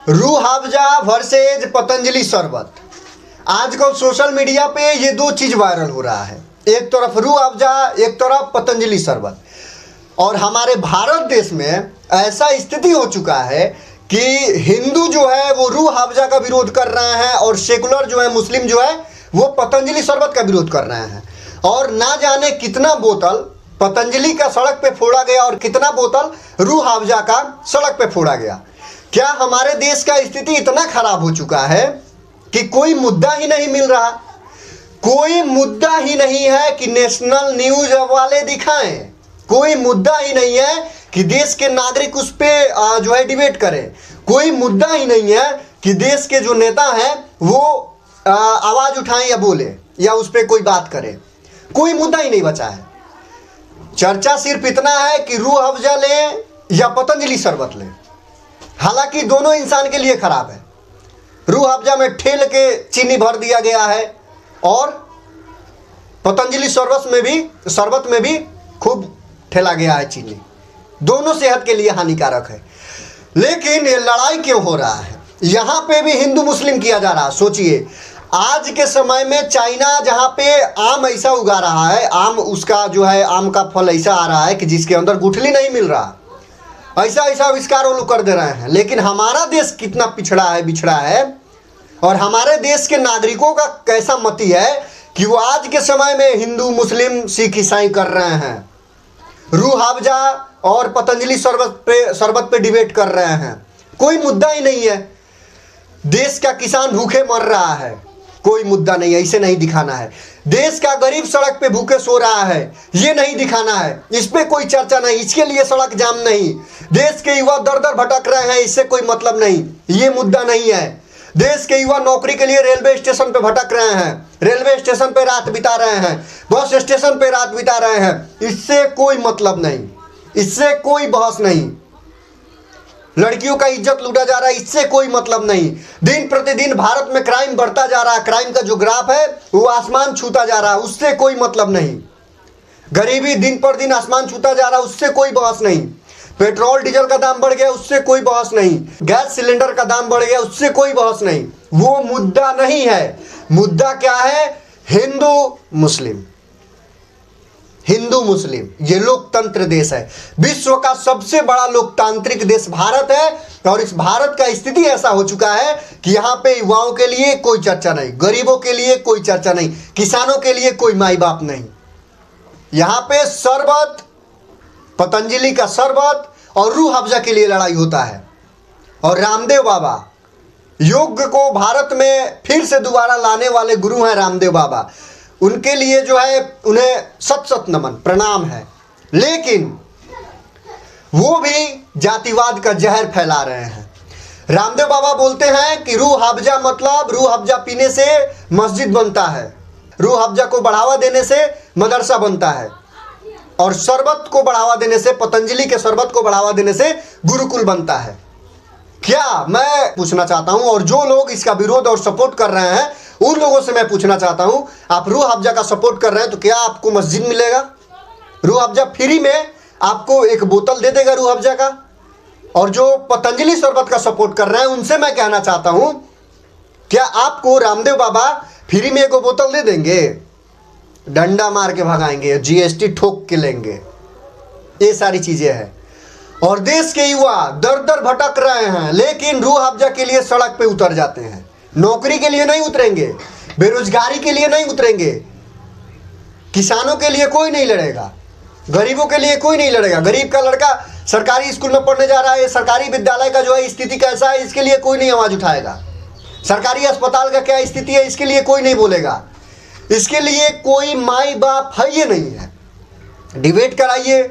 Rooh Afza versus Patanjali शरबत। आजकल social media पे ये दो चीज़ वायरल हो रहा है, एक तरफ रूह अफ़ज़ा, एक तरफ पतंजलि शरबत। और हमारे भारत देश में ऐसा स्थिति हो चुका है कि हिंदू जो है वो रूह अफ़ज़ा का विरोध कर रहे हैं और सेकुलर जो है मुस्लिम जो है वो पतंजलि शरबत का विरोध कर रहे हैं। और ना जाने कितना बोतल पतंजलि का सड़क पे फोड़ा गया और कितना बोतल रूह अफ़ज़ा का सड़क पे फोड़ा गया। क्या हमारे देश का स्थिति इतना खराब हो चुका है कि कोई मुद्दा ही नहीं मिल रहा, कोई मुद्दा ही नहीं है कि नेशनल न्यूज वाले दिखाएं, कोई मुद्दा ही नहीं है कि देश के नागरिक उस पर जो है डिबेट करें, कोई मुद्दा ही नहीं है कि देश के जो नेता हैं वो आवाज़ उठाएं या बोले या उस पर कोई बात करे। कोई मुद्दा ही नहीं बचा है। चर्चा सिर्फ इतना है कि रूह अफ़ज़ा लें या पतंजलि शरबत लें। हालांकि दोनों इंसान के लिए खराब है। रूह अफ़ज़ा में ठेल के चीनी भर दिया गया है और पतंजलि शरबत में भी खूब ठेला गया है चीनी। दोनों सेहत के लिए हानिकारक है। लेकिन ये लड़ाई क्यों हो रहा है? यहाँ पे भी हिंदू मुस्लिम किया जा रहा है। सोचिए, आज के समय में चाइना जहाँ पे आम ऐसा उगा रहा है, आम उसका जो है आम का फल ऐसा आ रहा है कि जिसके अंदर गुठली नहीं मिल रहा, ऐसा ऐसा आविष्कार वो लोग कर दे रहे हैं। लेकिन हमारा देश कितना पिछड़ा है, बिछड़ा है। और हमारे देश के नागरिकों का कैसा मति है कि वो आज के समय में हिंदू मुस्लिम सिख ईसाई कर रहे हैं, रूह अफ़ज़ा और पतंजलि शरबत पे डिबेट कर रहे हैं। कोई मुद्दा ही नहीं है। देश का किसान भूखे मर रहा है, कोई मुद्दा नहीं है, इसे नहीं दिखाना है। देश का गरीब सड़क पे भूखे सो रहा है, ये नहीं दिखाना है, इस पे कोई चर्चा नहीं, इसके लिए सड़क जाम नहीं। देश के युवा दर दर भटक रहे हैं, इससे कोई मतलब नहीं, ये मुद्दा नहीं है। देश के युवा नौकरी के लिए रेलवे स्टेशन पे भटक रहे हैं, रेलवे स्टेशन पे रात बिता रहे हैं, बस स्टेशन पे रात बिता रहे हैं, इससे कोई मतलब नहीं, इससे कोई बहस नहीं। लड़कियों का इज्जत लूटा जा रहा है, इससे कोई मतलब नहीं। दिन प्रतिदिन भारत में क्राइम बढ़ता जा रहा है, क्राइम का जो ग्राफ है वो आसमान छूता जा रहा है, उससे कोई मतलब नहीं। गरीबी दिन पर दिन आसमान छूता जा रहा है, उससे कोई बहस नहीं। पेट्रोल डीजल का दाम बढ़ गया, उससे कोई बहस नहीं। गैस सिलेंडर का दाम बढ़ गया, उससे कोई बहस नहीं। वो मुद्दा नहीं है। मुद्दा क्या है? हिंदू मुस्लिम, हिंदू मुस्लिम। ये लोकतंत्र देश है, विश्व का सबसे बड़ा लोकतांत्रिक देश भारत है। और इस भारत का स्थिति ऐसा हो चुका है कि यहाँ पे युवाओं के लिए कोई चर्चा नहीं, गरीबों के लिए कोई चर्चा नहीं, किसानों के लिए कोई माई बाप नहीं। यहाँ पे शरबत, पतंजलि का शरबत और रूह अफ़ज़ा के लिए लड़ाई होता है। और रामदेव बाबा, योग को भारत में फिर से दोबारा लाने वाले गुरु हैं रामदेव बाबा। उनके लिए जो है उन्हें सत सत नमन, प्रणाम है। लेकिन वो भी जातिवाद का जहर फैला रहे हैं। रामदेव बाबा बोलते हैं कि रूह अफ़ज़ा मतलब रूह अफ़ज़ा पीने से मस्जिद बनता है, रूह अफ़ज़ा को बढ़ावा देने से मदरसा बनता है, और शरबत को बढ़ावा देने से, पतंजलि के शरबत को बढ़ावा देने से गुरुकुल बनता है। क्या मैं पूछना चाहता हूं, और जो लोग इसका विरोध और सपोर्ट कर रहे हैं उन लोगों से मैं पूछना चाहता हूं, आप रूह अफ़ज़ा का सपोर्ट कर रहे हैं तो क्या आपको मस्जिद मिलेगा? रूह अफ़ज़ा फ्री में आपको एक बोतल दे देगा रूह अफ़ज़ा का? और जो पतंजलि शरबत का सपोर्ट कर रहे हैं उनसे मैं कहना चाहता हूं, क्या आपको रामदेव बाबा फ्री में एक बोतल दे देंगे? डंडा मार के भगाएंगे, जीएसटी ठोक के लेंगे। ये सारी चीजें हैं। और देश के युवा दर दर भटक रहे हैं, लेकिन रूह अफ़ज़ा के लिए सड़क पे उतर जाते हैं। नौकरी के लिए नहीं उतरेंगे, बेरोजगारी के लिए नहीं उतरेंगे, किसानों के लिए कोई नहीं लड़ेगा, गरीबों के लिए कोई नहीं लड़ेगा। गरीब का लड़का सरकारी स्कूल में पढ़ने जा रहा है, सरकारी विद्यालय का जो है स्थिति कैसा है, इसके लिए कोई नहीं आवाज उठाएगा। सरकारी अस्पताल का क्या स्थिति है, इसके लिए कोई नहीं बोलेगा। इसके लिए कोई माई बाप है ये नहीं है। डिबेट कराइए,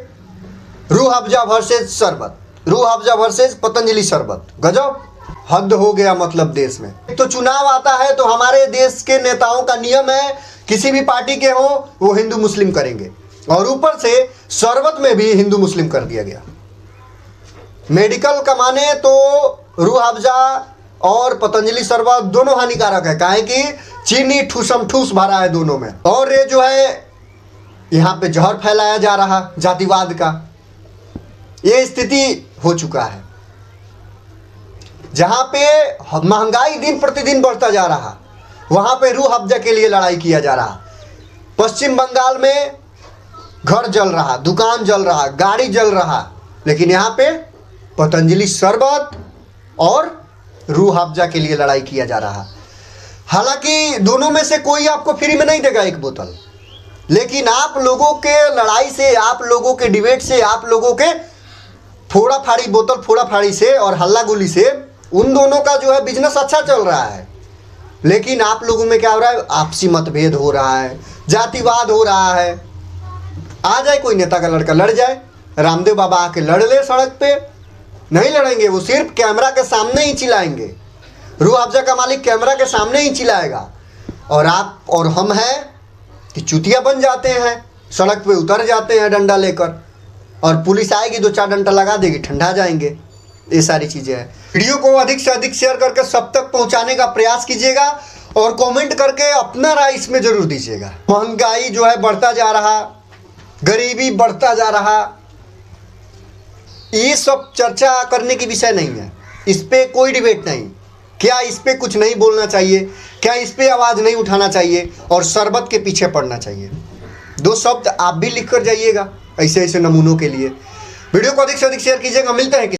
रूह अफ़ज़ा वर्सेज शरबत, रूह अफ़ज़ा वर्सेज पतंजलि शरबत। गजब, हद हो गया मतलब देश में। तो चुनाव आता है तो हमारे देश के नेताओं का नियम है, किसी भी पार्टी के हो वो हिंदू मुस्लिम करेंगे, और ऊपर से शरबत में भी हिंदू मुस्लिम कर दिया गया। मेडिकल का माने तो रूह अफ़ज़ा और पतंजलि शरबत दोनों हानिकारक है, काहे कि चीनी ठूसम ठूस भरा है दोनों में। और ये जो है यहाँ पे जहर फैलाया जा रहा जातिवाद का, ये स्थिति हो चुका है। जहाँ पे महंगाई दिन प्रतिदिन बढ़ता जा रहा, वहाँ पे रूह अफ़ज़ा के लिए लड़ाई किया जा रहा। पश्चिम बंगाल में घर जल रहा, दुकान जल रहा, गाड़ी जल रहा, लेकिन यहाँ पे पतंजलि शरबत और रूह अफ़ज़ा के लिए लड़ाई किया जा रहा। हालांकि दोनों में से कोई आपको फ्री में नहीं देगा एक बोतल, लेकिन आप लोगों के लड़ाई से, आप लोगों के डिबेट से, आप लोगों के फोड़ा फाड़ी, बोतल फोड़ा फाड़ी से और हल्ला गुली से उन दोनों का जो है बिजनेस अच्छा चल रहा है। लेकिन आप लोगों में क्या हो रहा है? आपसी मतभेद हो रहा है, जातिवाद हो रहा है। आ जाए कोई नेता का लड़का लड़ जाए, रामदेव बाबा आके लड़ ले सड़क पे, नहीं लड़ेंगे, वो सिर्फ कैमरा के सामने ही चिल्लाएंगे। रूह अफ़ज़ा का मालिक कैमरा के सामने ही चिल्लाएगा, और आप और हम हैं कि चुतिया बन जाते हैं, सड़क पे उतर जाते हैं डंडा लेकर, और पुलिस आएगी 2-4 डंडा लगा देगी, ठंडा जाएंगे। ये सारी चीज़ें हैं। वीडियो को अधिक से अधिक शेयर करके सब तक पहुंचाने का प्रयास कीजिएगा और कमेंट करके अपना राय इसमें जरूर दीजिएगा। महंगाई जो है बढ़ता जा रहा, गरीबी बढ़ता जा रहा, ये सब चर्चा करने की विषय नहीं है। इस पे कोई डिबेट नहीं। क्या इस पे कुछ नहीं बोलना चाहिए? क्या इस पे आवाज़ नहीं उठाना चाहिए और शरबत के पीछे पड़ना चाहिए? 2 शब्द आप भी लिख कर जाइएगा ऐसे ऐसे नमूनों के लिए। वीडियो को अधिक से अधिक शेयर कीजिएगा। मिलते हैं।